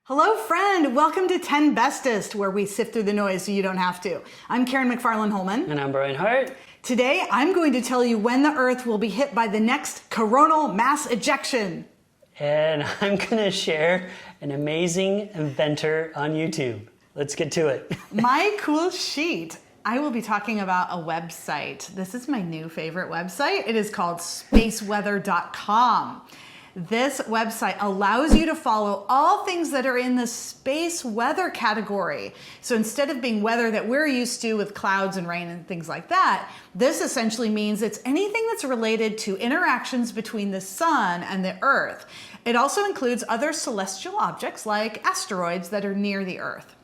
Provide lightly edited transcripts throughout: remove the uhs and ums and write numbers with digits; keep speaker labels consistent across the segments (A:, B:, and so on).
A: Hello, friend. Welcome to 10 Bestest, where we sift through the noise so you don't have to. I'm Karen McFarland-Holman.
B: And I'm Brian Hart.
A: Today, I'm going to tell you when the Earth will be hit by the next coronal mass ejection.
B: And I'm going to share an amazing inventor on YouTube. Let's get to it.
A: My cool sheet. I will be talking about a website. This is my new favorite website. It is called spaceweather.com. This website allows you to follow all things that are in the space weather category. So instead of being weather that we're used to with clouds and rain and things like that, this essentially means it's anything that's related to interactions between the sun and the Earth. It also includes other celestial objects like asteroids that are near the Earth.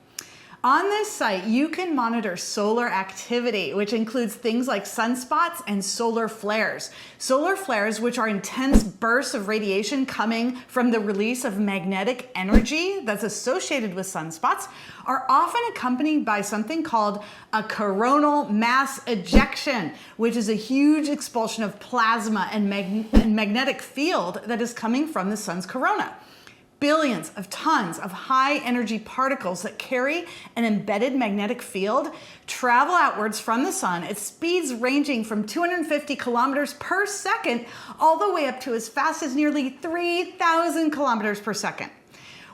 A: On this site, you can monitor solar activity, which includes things like sunspots and solar flares. Solar flares, which are intense bursts of radiation coming from the release of magnetic energy that's associated with sunspots, are often accompanied by something called a coronal mass ejection, which is a huge expulsion of plasma and magnetic field that is coming from the sun's corona. Billions of tons of high energy particles that carry an embedded magnetic field travel outwards from the sun at speeds ranging from 250 kilometers per second all the way up to as fast as nearly 3,000 kilometers per second.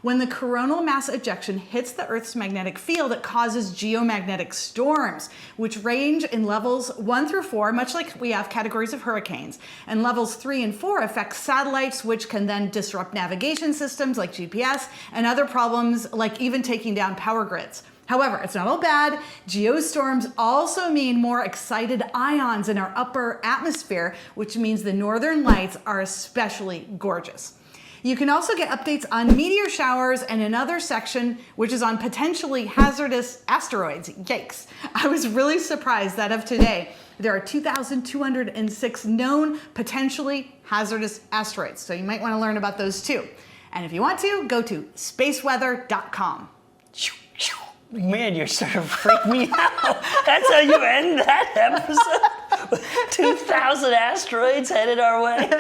A: When the coronal mass ejection hits the Earth's magnetic field, it causes geomagnetic storms, which range in levels 1 through 4, much like we have categories of hurricanes. And levels 3 and 4 affect satellites, which can then disrupt navigation systems like GPS and other problems like even taking down power grids. However, it's not all bad. Geostorms also mean more excited ions in our upper atmosphere, which means the northern lights are especially gorgeous. You can also get updates on meteor showers and another section which is on potentially hazardous asteroids. Yikes. I was really surprised that of today, there are 2,206 known potentially hazardous asteroids. So you might want to learn about those too. And if you want to, go to spaceweather.com.
B: Man, you're sort of freaking me out. That's how you end that episode? 2,000 asteroids headed our way?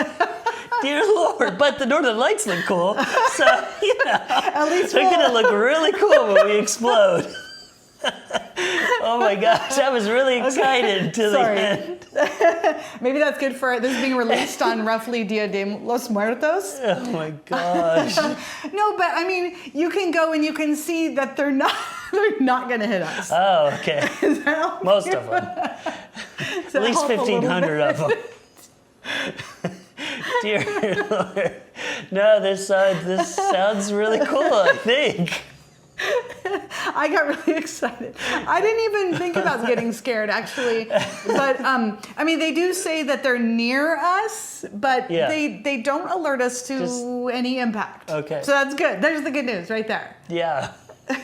B: Dear Lord, but the Northern Lights look cool, so,
A: At least
B: they're going to look really cool when we explode. Oh my gosh, I was really excited to the end.
A: Maybe that's good for this is being released on roughly Dia de los Muertos.
B: Oh my gosh.
A: No, but I mean, you can go and you can see that they're not going to hit us.
B: Oh, okay. Most of them.
A: So
B: at least 1,500 of them. Dear Lord. No, this sounds really cool, I think.
A: I got really excited. I didn't even think about getting scared, actually. But, I mean, they do say that they're near us, but they don't alert us to any impact.
B: Okay.
A: So that's good. There's the good news right there.
B: Yeah.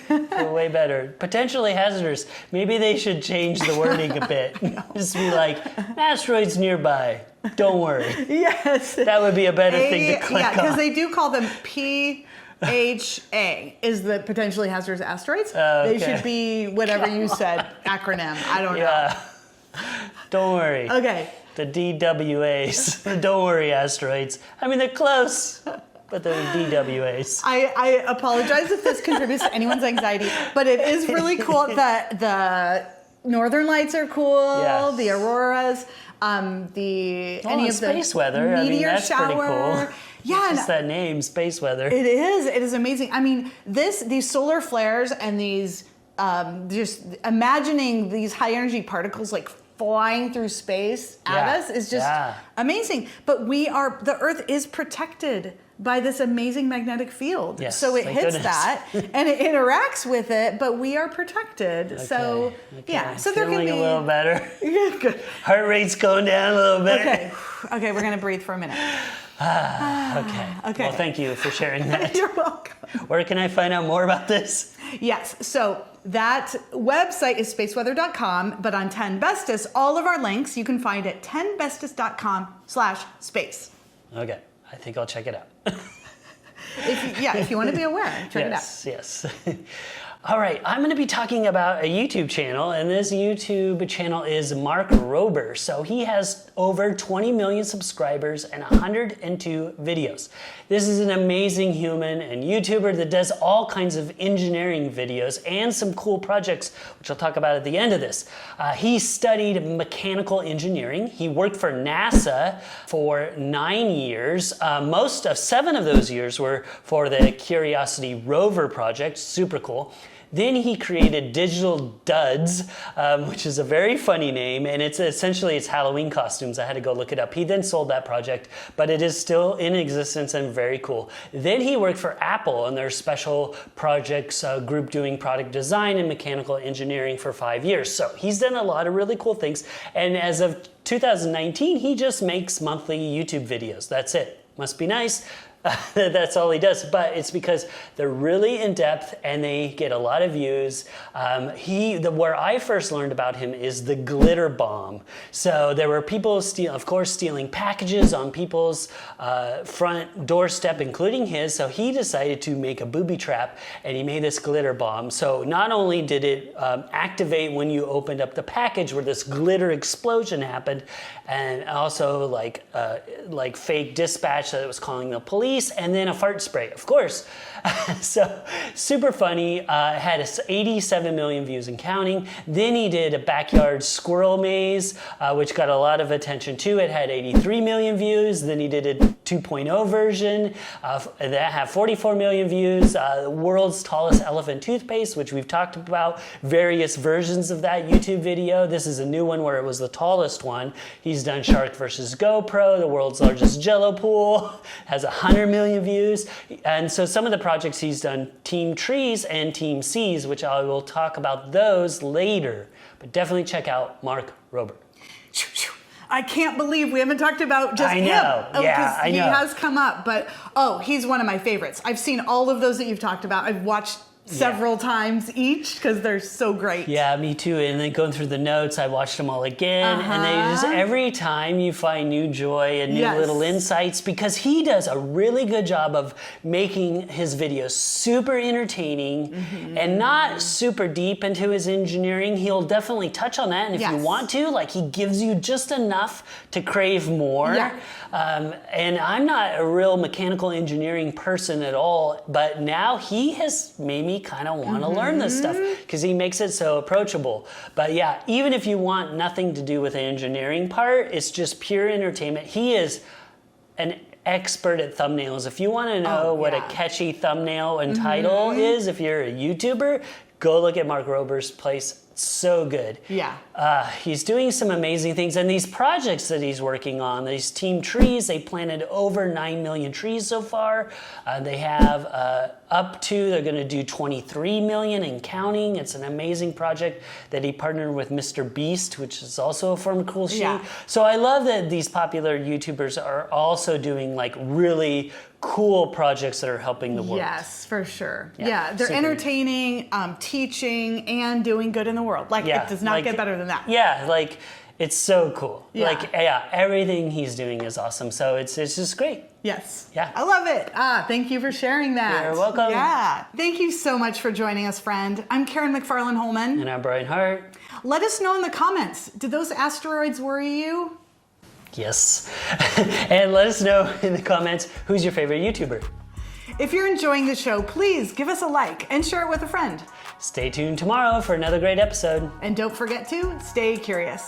B: Way better. Potentially hazardous. Maybe they should change the wording a bit. Just be like, asteroids nearby. Don't worry.
A: Yes.
B: That would be a better thing to click on.
A: Yeah, because they do call them PHA is the potentially hazardous asteroids.
B: Okay.
A: They should be whatever you said, acronym. I don't know.
B: Yeah. Don't worry.
A: Okay.
B: The DWAs. The don't worry asteroids. I mean, they're close, but they're DWAs.
A: I apologize if this contributes to anyone's anxiety, but it is really cool that the Northern Lights are cool,
B: Yes.
A: the auroras, any of the
B: space weather.
A: meteor
B: that's
A: shower.
B: pretty cool.
A: Yeah,
B: Just that name, space weather.
A: It is amazing. I mean, these solar flares and these just imagining these high energy particles like flying through space at us is just amazing. But the Earth is protected by this amazing magnetic field.
B: Yes,
A: so it
B: thank
A: hits
B: goodness.
A: that and it interacts with it, but we are protected.
B: Okay,
A: so yeah, so there can
B: feeling
A: be
B: a little better.
A: Good.
B: Heart rate's going down a little bit.
A: Okay, we're gonna breathe for a minute.
B: Okay. Well, thank you for sharing that.
A: You're welcome.
B: Where can I find out more about this?
A: Yes, so that website is spaceweather.com, but on 10 Bestest, all of our links you can find at 10bestest.com/space.
B: Okay, I think I'll check it out.
A: If you want to be aware, check it out.
B: Yes. All right, I'm going to be talking about a YouTube channel, and this YouTube channel is Mark Rober. So he has over 20 million subscribers and 102 videos. This is an amazing human and YouTuber that does all kinds of engineering videos and some cool projects, which I'll talk about at the end of this. He studied mechanical engineering. He worked for NASA for 9 years. Most of 7 of those years were for the Curiosity rover project, super cool. Then he created Digital Duds, which is a very funny name, and it's essentially Halloween costumes. I had to go look it up. He then sold that project, but it is still in existence and very cool. Then he worked for Apple and their special projects group doing product design and mechanical engineering for 5 years. So he's done a lot of really cool things, and as of 2019, he just makes monthly YouTube videos. That's it. Must be nice. That's all he does, but it's because they're really in depth and they get a lot of views. Where I first learned about him is the glitter bomb. So there were people stealing packages on people's front doorstep, including his. So he decided to make a booby trap, and he made this glitter bomb. So not only did it activate when you opened up the package, where this glitter explosion happened, and also like fake dispatch that it was calling the police. And then a fart spray, of course. So super funny. Had 87 million views and counting. Then he did a backyard squirrel maze, which got a lot of attention too. It had 83 million views. Then he did a 2.0 version that had 44 million views. The world's tallest elephant toothpaste, which we've talked about, various versions of that YouTube video. This is a new one where it was the tallest one. He's done Shark versus GoPro, the world's largest Jello pool, has 100 million views. And so some of the projects he's done, Team Trees and Team Seas, which I will talk about those later. But definitely check out Mark Rober.
A: I can't believe we haven't talked about just him.
B: Yeah, I know.
A: He has come up, but he's one of my favorites. I've seen all of those that you've talked about. I've watched several times each because they're so great.
B: Yeah, me too. And then going through the notes, I watched them all again. And they just, every time you find new joy and new little insights, because he does a really good job of making his videos super entertaining and not super deep into his engineering. He'll definitely touch on that. And if you want to, like, he gives you just enough to crave more. Yeah. And I'm not a real mechanical engineering person at all, but now he has made me kind of want to learn this stuff because he makes it so approachable. But yeah, even if you want nothing to do with the engineering part, it's just pure entertainment. He is an expert at thumbnails. If you want to know what a catchy thumbnail and title is, if you're a YouTuber, go look at Mark Rober's place. So good. Yeah. He's doing some amazing things. And these projects that he's working on, these Team Trees, they planted over 9 million trees so far. They have they're going to do 23 million and counting. It's an amazing project that he partnered with Mr. Beast, which is also a form of cool sheet. Yeah. So I love that these popular YouTubers are also doing like really cool projects that are helping the world.
A: Yes, for sure. Yeah, they're entertaining, teaching, and doing good in the world. Like, it does not get better than that.
B: Yeah, like, it's so cool. Yeah. Like, everything he's doing is awesome. So it's just great.
A: Yes.
B: Yeah.
A: I love it. Thank you for sharing that.
B: You're welcome.
A: Yeah. Thank you so much for joining us, friend. I'm Karen McFarland Holman.
B: And I'm Brian Hart.
A: Let us know in the comments, did those asteroids worry you?
B: Yes. And let us know in the comments, who's your favorite YouTuber?
A: If you're enjoying the show, please give us a like and share it with a friend.
B: Stay tuned tomorrow for another great episode.
A: And don't forget to stay curious.